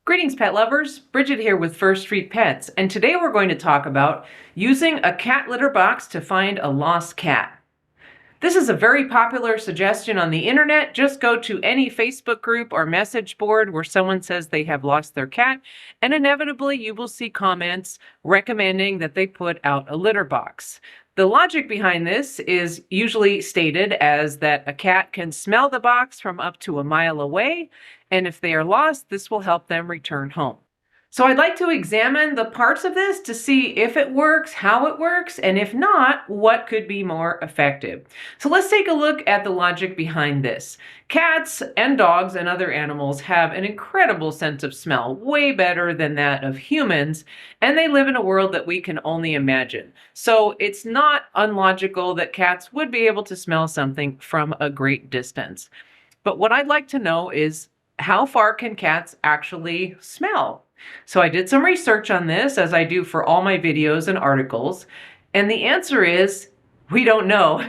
Greetings, pet lovers. Bridget here with First Street Pets, and today we're going to talk about using a cat litter box to find a lost cat. This is a very popular suggestion on the internet. Just go to any Facebook group or message board where someone says they have lost their cat, and inevitably you will see comments recommending that they put out a litter box. The logic behind this is usually stated as that a cat can smell the box from up to a mile away, and if they are lost, this will help them return home. So I'd like to examine the parts of this to see if it works, how it works, and if not, what could be more effective. So let's take a look at the logic behind this. Cats and dogs and other animals have an incredible sense of smell, way better than that of humans, and they live in a world that we can only imagine. So it's not unlogical that cats would be able to smell something from a great distance. But what I'd like to know is, how far can cats actually smell? So I did some research on this, as I do for all my videos and articles, and the answer is we don't know.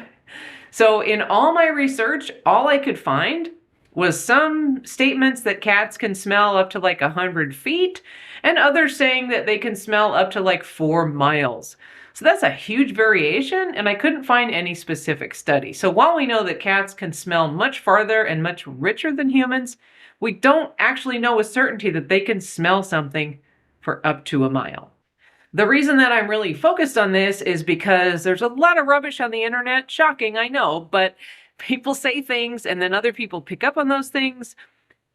So in all my research, all I could find was some statements that cats can smell up to like 100 feet, and others saying that they can smell up to like 4 miles. So that's a huge variation, and I couldn't find any specific study. So while we know that cats can smell much farther and much richer than humans, we don't actually know with certainty that they can smell something for up to a mile. The reason that I'm really focused on this is because there's a lot of rubbish on the internet. Shocking, I know, but people say things and then other people pick up on those things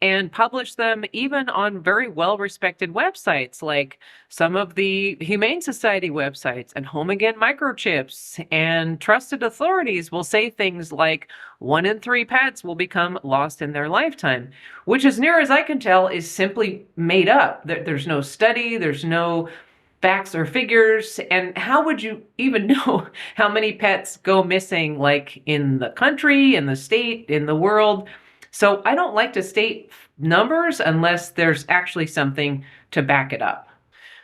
and publish them even on very well-respected websites like some of the Humane Society websites and Home Again Microchips, and trusted authorities will say things like 1 in 3 pets will become lost in their lifetime, which, as near as I can tell, is simply made up. There's no study, there's no facts or figures, and how would you even know how many pets go missing, like in the country, in the state, in the world? So I don't like to state numbers unless there's actually something to back it up.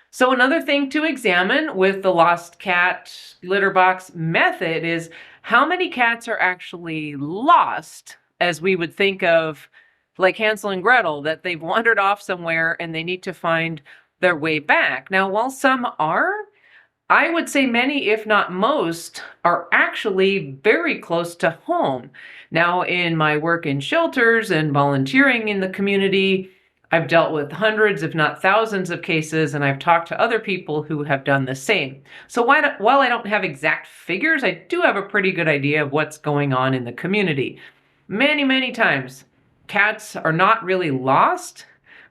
So another thing to examine with the lost cat litter box method is how many cats are actually lost, as we would think of like Hansel and Gretel, that they've wandered off somewhere and they need to find their way back. Now, while some are, I would say many, if not most, are actually very close to home. Now, in my work in shelters and volunteering in the community, I've dealt with hundreds, if not thousands of cases, and I've talked to other people who have done the same. So while I don't have exact figures, I do have a pretty good idea of what's going on in the community. Many, many times, cats are not really lost,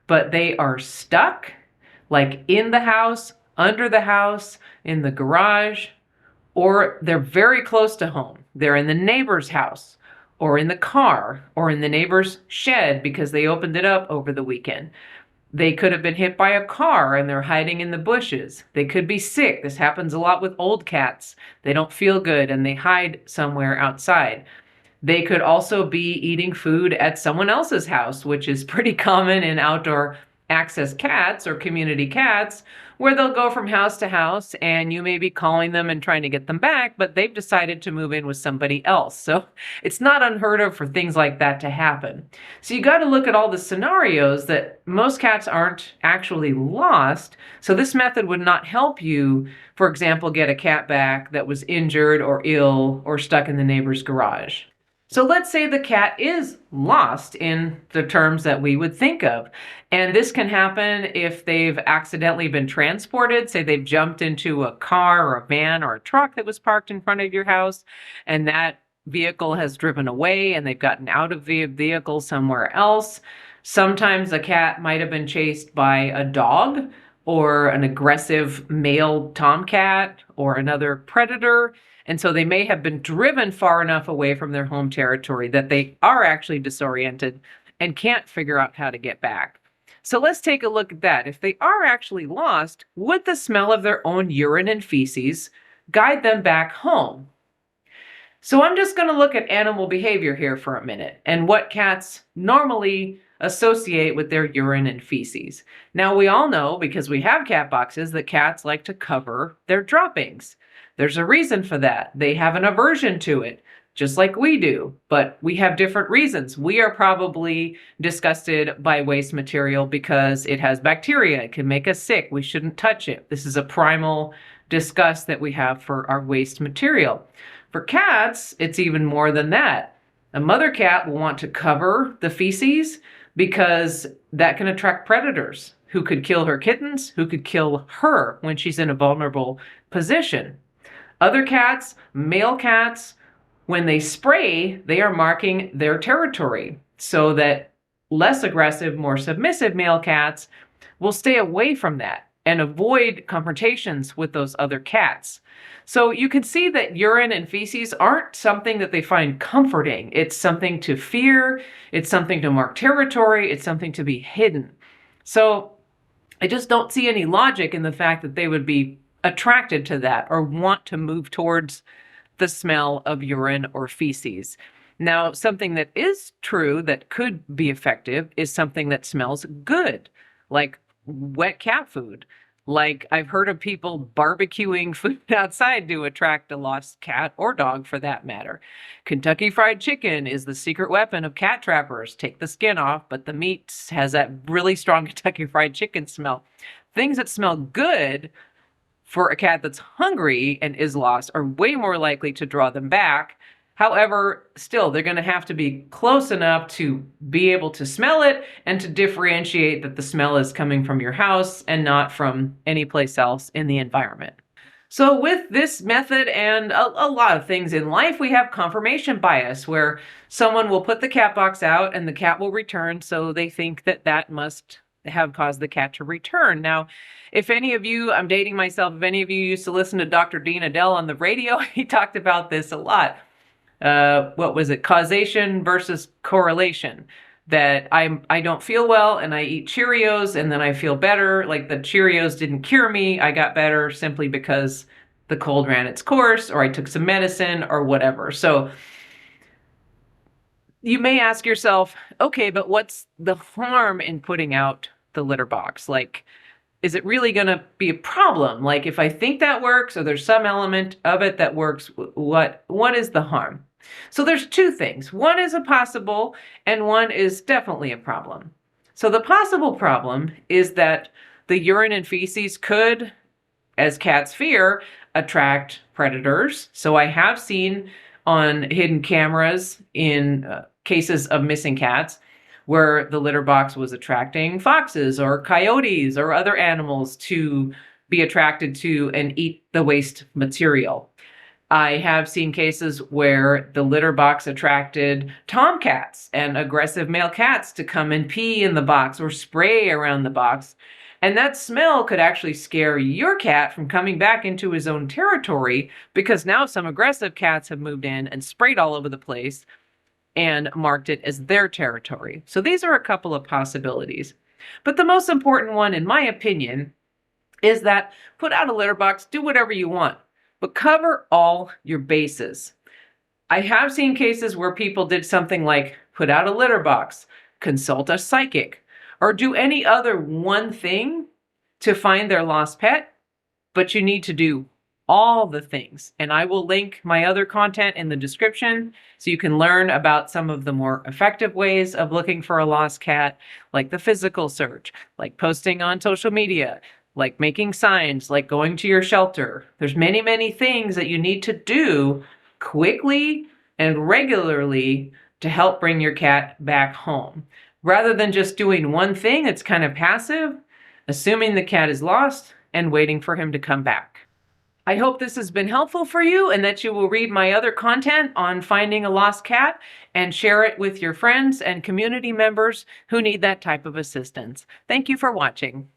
but they are stuck, like in the house, under the house, in the garage, or they're very close to home. They're in the neighbor's house, or in the car, or in the neighbor's shed because they opened it up over the weekend. They could have been hit by a car and they're hiding in the bushes. They could be sick. This happens a lot with old cats. They don't feel good and they hide somewhere outside. They could also be eating food at someone else's house, which is pretty common in outdoor access cats or community cats, where they'll go from house to house and you may be calling them and trying to get them back, but they've decided to move in with somebody else. So it's not unheard of for things like that to happen. So you got to look at all the scenarios that most cats aren't actually lost. So this method would not help you, for example, get a cat back that was injured or ill or stuck in the neighbor's garage. So let's say the cat is lost in the terms that we would think of. And this can happen if they've accidentally been transported. Say they've jumped into a car or a van or a truck that was parked in front of your house, and that vehicle has driven away and they've gotten out of the vehicle somewhere else. Sometimes a cat might have been chased by a dog or an aggressive male tomcat or another predator. And so they may have been driven far enough away from their home territory that they are actually disoriented and can't figure out how to get back. So let's take a look at that. If they are actually lost, would the smell of their own urine and feces guide them back home? So I'm just going to look at animal behavior here for a minute and what cats normally associate with their urine and feces. Now, we all know, because we have cat boxes, that cats like to cover their droppings. There's a reason for that. They have an aversion to it. just like we do, but we have different reasons. We are probably disgusted by waste material because it has bacteria. It can make us sick. We shouldn't touch it. This is a primal disgust that we have for our waste material. For cats, it's even more than that. A mother cat will want to cover the feces because that can attract predators who could kill her kittens, who could kill her when she's in a vulnerable position. Other cats, male cats, when they spray, they are marking their territory so that less aggressive, more submissive male cats will stay away from that and avoid confrontations with those other cats. So you can see that urine and feces aren't something that they find comforting. It's something to fear. It's something to mark territory. It's something to be hidden. So I just don't see any logic in the fact that they would be attracted to that or want to move towards the smell of urine or feces. Now, something that is true that could be effective is something that smells good, like wet cat food. Like I've heard of people barbecuing food outside to attract a lost cat or dog for that matter. Kentucky Fried Chicken is the secret weapon of cat trappers. Take the skin off, but the meat has that really strong Kentucky Fried Chicken smell. Things that smell good for a cat that's hungry and is lost are way more likely to draw them back. However, still, they're going to have to be close enough to be able to smell it and to differentiate that the smell is coming from your house and not from any place else in the environment. So with this method and a lot of things in life, we have confirmation bias where someone will put the cat box out and the cat will return, so they think that that must have caused the cat to return. Now, if any of you, I'm dating myself, if any of you used to listen to Dr. Dean Adele on the radio, he talked about this a lot. What was it? Causation versus correlation. That I don't feel well and I eat Cheerios and then I feel better. Like the Cheerios didn't cure me. I got better simply because the cold ran its course or I took some medicine or whatever. So you may ask yourself, okay, but what's the harm in putting out the litter box? Like, is it really going to be a problem? Like if I think that works or there's some element of it that works, what is the harm? So there's two things. One is a possible and one is definitely a problem. So the possible problem is that the urine and feces could, as cats fear, attract predators. So I have seen on hidden cameras in cases of missing cats where the litter box was attracting foxes or coyotes or other animals to be attracted to and eat the waste material. I have seen cases where the litter box attracted tomcats and aggressive male cats to come and pee in the box or spray around the box. And that smell could actually scare your cat from coming back into his own territory because now some aggressive cats have moved in and sprayed all over the place and marked it as their territory. So these are a couple of possibilities. But the most important one, in my opinion, is that put out a litter box, do whatever you want, but cover all your bases. I have seen cases where people did something like put out a litter box, consult a psychic, or do any other one thing to find their lost pet, but you need to do all the things. And I will link my other content in the description so you can learn about some of the more effective ways of looking for a lost cat, like the physical search, like posting on social media, like making signs, like going to your shelter. There's many, many things that you need to do quickly and regularly to help bring your cat back home. Rather than just doing one thing that's kind of passive, assuming the cat is lost and waiting for him to come back. I hope this has been helpful for you and that you will read my other content on finding a lost cat and share it with your friends and community members who need that type of assistance. Thank you for watching.